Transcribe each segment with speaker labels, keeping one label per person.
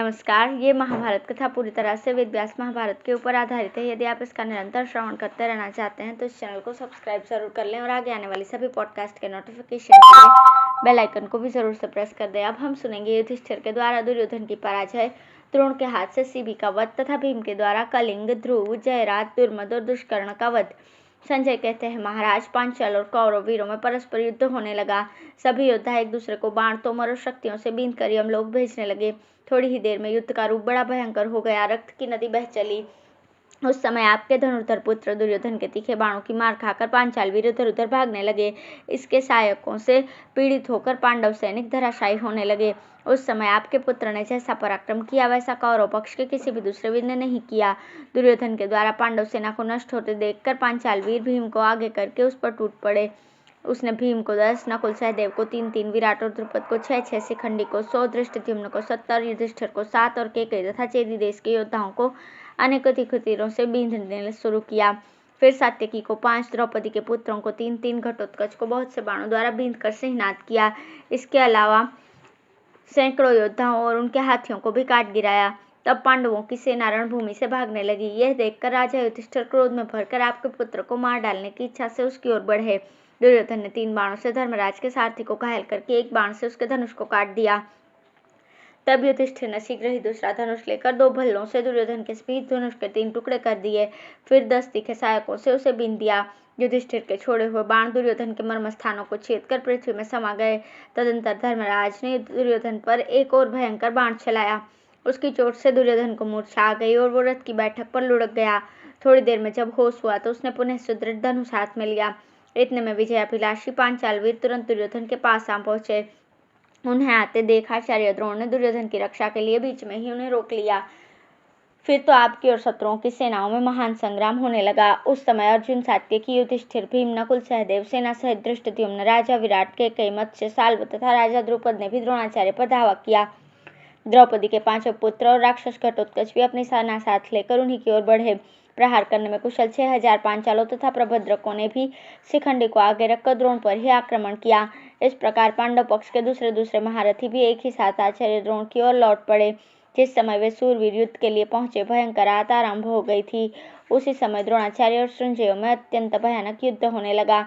Speaker 1: नमस्कार। ये महाभारत कथा पूरी तरह से वेद व्यास महाभारत के ऊपर आधारित है। यदि आप इसका निरंतर श्रवण करते रहना चाहते हैं तो इस चैनल को सब्सक्राइब जरूर कर लें और आगे आने वाली सभी पॉडकास्ट के नोटिफिकेशन के लिए बेल आइकन को भी जरूर से प्रेस कर दें। अब हम सुनेंगे युधिष्ठिर के द्वारा दुर्योधन की पराजय, द्रोण के हाथ से शिबी का वध तथा भीम के द्वारा कलिंग, ध्रुव, जयराज, दुर्मद और दुष्कर्ण का वध। संजय कहते हैं, महाराज, पांचाल और कौरव वीरों में परस्पर युद्ध होने लगा। सभी योद्धा एक दूसरे को बाण, तोमर और शक्तियों से बींध कर यमलोक भेजने लगे। थोड़ी ही देर में युद्ध का रूप बड़ा भयंकर हो गया। रक्त की नदी बह चली। उस समय आपके धनुर्धर पुत्र दुर्योधन के तीखे बाणों की मार खाकर पांचाल वीर इधर उधर भागने लगे। इसके सहायकों से पीड़ित होकर पांडव सैनिक धराशायी होने लगे। उस समय आपके पुत्र ने जैसा पराक्रम किया वैसा कौरव पक्ष के किसी भी दूसरे वीर ने नहीं किया। दुर्योधन के द्वारा पांडव सेना को नष्ट होते देखकर पांचाल वीर भीम को आगे करके उस पर टूट पड़े। उसने भीम को 10, नकुल सहदेव को 3-3, विराट और द्रुपद को 6-6, शिखंडी को 100, धृष्टद्युम्न को 70, युधिष्ठिर को 7 और केकई तथा चेदी देश के योद्धाओं को अनेकों तीखे तीरों से बींधने शुरू किया। फिर सात्यकी को 5, द्रौपदी के पुत्रों को 3-3, घटोत्कच को बहुत से बाणों द्वारा बींधकर सिंहनाद किया। इसके अलावा सैकड़ों योद्धाओं और उनके हाथियों को भी काट गिराया। तब पांडवों की सेना रणभूमि से भागने लगी। यह देखकर राजा युधिष्ठिर क्रोध में भरकर आपके पुत्र को मार डालने की इच्छा से उसकी ओर बढ़े। दुर्योधन ने 3 बाणों से धर्मराज के सारथी को घायल करके एक बाण से उसके धनुष को काट दिया। तब युधिष्ठिर ने शीघ्र ही दूसरा धनुष लेकर 2 भल्लों से दुर्योधन के बीच धनुष के 3 टुकड़े कर दिए। फिर 10 तीखे सहायकों से उसे बींध दिया। युधिष्ठिर के छोड़े हुए बाण दुर्योधन के मर्म स्थानों को छेद कर पृथ्वी में समा गए। तदंतर धर्मराज ने दुर्योधन पर एक और भयंकर बाण चलाया। उसकी चोट से दुर्योधन को मूर्छा आ गई और वो रथ की बैठक पर लुढ़क गया। थोड़ी देर में जब होश हुआ तो उसने पुनः सुदृढ़ धनुष हाथ में लिया। इतने में विजयाभिलाषी पांचाल वीर तुरंत दुर्योधन के पास आ पहुंचे। उन्हें आते देख आचार्य द्रोण ने दुर्योधन की रक्षा के लिए बीच में ही उन्हें रोक लिया। फिर तो आपकी और शत्रुओं की सेनाओं में महान संग्राम होने लगा। उस समय अर्जुन, सात्यकी, युधिष्ठिर, भीम, नकुल सहदेव सेना सहित धृष्टद्युम्न, राजा विराट, केकई, मत्स्य, साल्व तथा राजा द्रुपद ने भी द्रोणाचार्य पर धावा किया। द्रौपदी के 5 पुत्र और राक्षस घटोत्कच भी अपनी सेना साथ लेकर उन्हीं की ओर बढ़े। प्रहार करने में कुशल 6000 पांचालों तथा प्रभद्रकों ने भी शिखंडी को आगे रखकर द्रोण पर ही आक्रमण किया। इस प्रकार पांडव पक्ष के दूसरे महारथी भी एक ही साथ आचार्य द्रोण की ओर लौट पड़े। जिस समय वे सूरवीर युद्ध के लिए पहुंचे भयंकर रात आरंभ हो गई थी। उसी समय द्रोणाचार्य और संजयों में अत्यंत भयानक युद्ध होने लगा।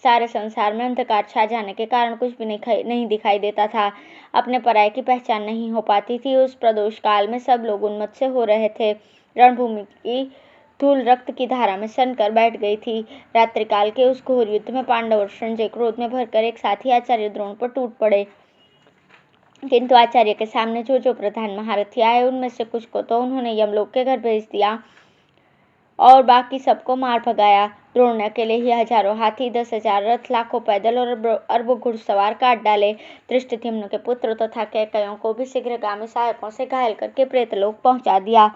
Speaker 1: सारे संसार में अंधकार छा जाने के कारण कुछ भी नहीं दिखाई देता था। अपने पराये की पहचान नहीं हो पाती थी। उस प्रदोष काल में सब लोग उन्मत्त से हो रहे थे। रणभूमि की धूल रक्त की धारा में सन कर बैठ गई थी। रात्रिकाल के उस घोर युद्ध में पांडव और संजय क्रोध में भरकर एक साथ ही आचार्य द्रोण पर टूट पड़े। किंतु आचार्य के सामने जो प्रधान महारथी आए उनमें से कुछ को तो उन्होंने यमलोक के घर भेज दिया और बाकी सबको मार भगाया। द्रोण ने अकेले ही हजारों हाथी, 10,000 रथ, लाखों पैदल और अरबों घुड़सवार काट डाले। धृष्टद्युम्न के पुत्र तथा कैकयों को भी शीघ्रगामी सहायकों से घायल करके प्रेतलोक पहुंचा दिया।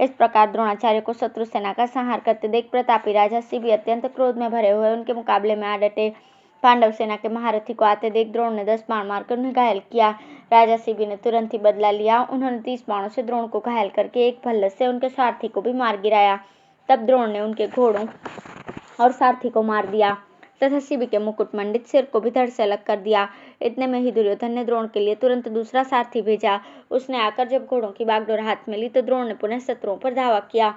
Speaker 1: इस प्रकार द्रोणाचार्य को शत्रु सेना का संहार करते देख प्रतापी राजा शिबी अत्यंत क्रोध में भरे हुए उनके मुकाबले में आ डटे। पांडव सेना के महारथी को आते देख द्रोण ने 10 बाण मारकर उन्हें घायल किया। राजा शिबी ने तुरंत ही बदला लिया। उन्होंने 30 बाणों से द्रोण को घायल करके एक भल्ल से उनके सारथी को भी मार गिराया। तब द्रोण ने उनके घोड़ों और सारथी को मार दिया तथा शिबी के मुकुट मंडित सिर को भी धड़ से अलग कर दिया। इतने में ही दुर्योधन ने द्रोण के लिए तुरंत दूसरा सारथी भेजा। उसने आकर जब घोड़ों की बागडोर हाथ में ली तो द्रोण ने पुनः शत्रुओं पर धावा किया।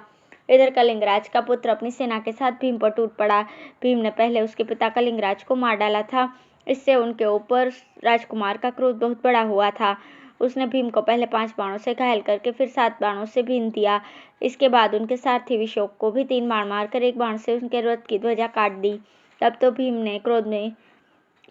Speaker 1: इधर कलिंगराज का पुत्र अपनी सेना के साथ भीम पर टूट पड़ा। भीम ने पहले उसके पिता कलिंगराज को मार डाला था। इससे उनके ऊपर राजकुमार का क्रोध बहुत बड़ा हुआ था। उसने भीम को पहले 5 बाणों से घायल करके फिर 7 बाणों से बींध दिया। इसके बाद उनके सारथी विशोक को भी 3 बाण मारकर एक बाण से उनके रथ की ध्वजा काट दी। तब तो भीम ने क्रोध में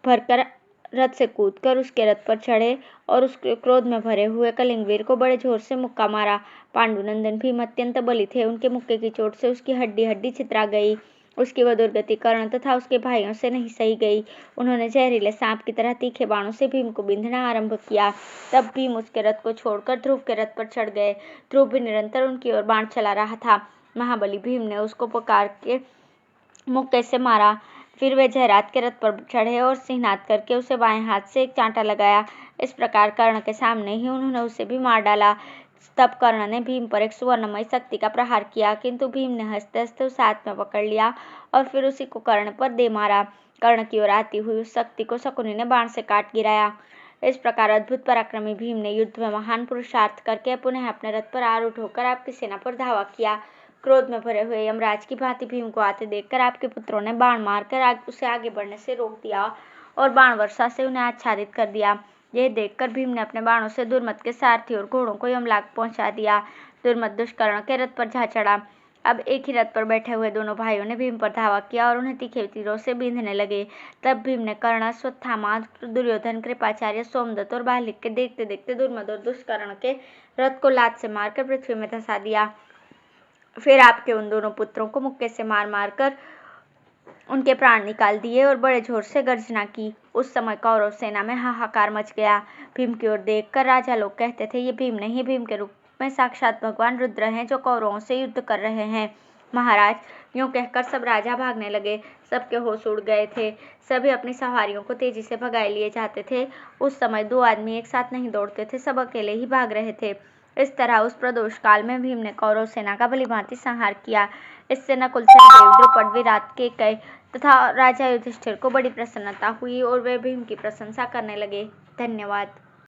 Speaker 1: भरकर रथ से कूदकर उसके रथ पर चढ़े और उसके क्रोध में भरे हुए कलिंगवीर को बड़े जोर से मुक्का मारा। पांडुनंदन भीम अत्यंत बली थे। उनके मुक्के की चोट से उसकी हड्डी हड्डी छितरा गई। उसकी वह दुर्गति कर्ण तथा उसके भाइयों से नहीं सही गई। उन्होंने जहरीले सांप की तरह तीखे बाणों से भीम को बींधना आरंभ किया। तब भीम उसके रथ को छोड़कर ध्रुव के रथ पर चढ़ गए। ध्रुव भी निरंतर उनकी ओर बाण चला रहा था। महाबली भीम ने उसको पकड़ के मुक्के से मारा। फिर वे जयराज के रथ पर चढ़े और सिंहनाद करके उसे बाएं हाथ से एक चांटा लगाया। इस प्रकार कर्ण के सामने ही उन्होंने उसे भी मार डाला। तब कर्ण ने भीम पर एक सुवर्णमय शक्ति का प्रहार किया, किंतु भीम ने हंसते हंसते उसे हाथ में पकड़ लिया और फिर उसी को कर्ण पर दे मारा। कर्ण की ओर आती हुई उस शक्ति को शकुनी ने बाण से काट गिराया। इस प्रकार अद्भुत पराक्रमी भीम ने युद्ध में महान पुरुषार्थ करके पुनः अपने रथ पर आरूढ़ होकर आपकी सेना पर धावा किया। क्रोध में भरे हुए यमराज की भांति भीम को आते देखकर आपके पुत्रों ने बाण मारकर उसे आगे बढ़ने से रोक दिया और बाण वर्षा से उन्हें आच्छादित कर दिया। यह देखकर भीम ने अपने बाणों से दुर्मत के सारथी और घोड़ों को यमलाक पहुंचा दिया। दुर्मत दुष्कर्ण के रथ पर जा चढ़ा। अब एक ही रथ पर बैठे हुए दोनों भाइयों ने भीम पर धावा किया और उन्हें तीखे तीरों से बींधने लगे। तब भीम ने कर्ण, अश्वत्थामा, दुर्योधन, कृपाचार्य, सोमदत्त और बालिक के देखते देखते दुर्मद और दुष्कर्ण के रथ को लात से मारकर पृथ्वी में धंसा दिया। फिर आपके उन दोनों पुत्रों को मुक्के से मार मार कर उनके प्राण निकाल दिए और बड़े जोर से गर्जना की। उस समय कौरव सेना में हाहाकार मच गया। भीम की ओर देखकर राजा लोग कहते थे, ये भीम नहीं, भीम के रूप में साक्षात भगवान रुद्र हैं जो कौरवों से युद्ध कर रहे हैं। महाराज, यूं कहकर सब राजा भागने लगे। सबके होश उड़ गए थे। सभी अपनी सवारियों को तेजी से भगाए लिए जाते थे। उस समय दो आदमी एक साथ नहीं दौड़ते थे, सब अकेले ही भाग रहे थे। इस तरह उस प्रदोष काल में भीम ने कौरव सेना का भलीभांति संहार किया। इससे नकुल, सहदेव, द्रुपद, विराट, केकय तथा राजा युधिष्ठिर को बड़ी प्रसन्नता हुई और वे भीम की प्रशंसा करने लगे। धन्यवाद।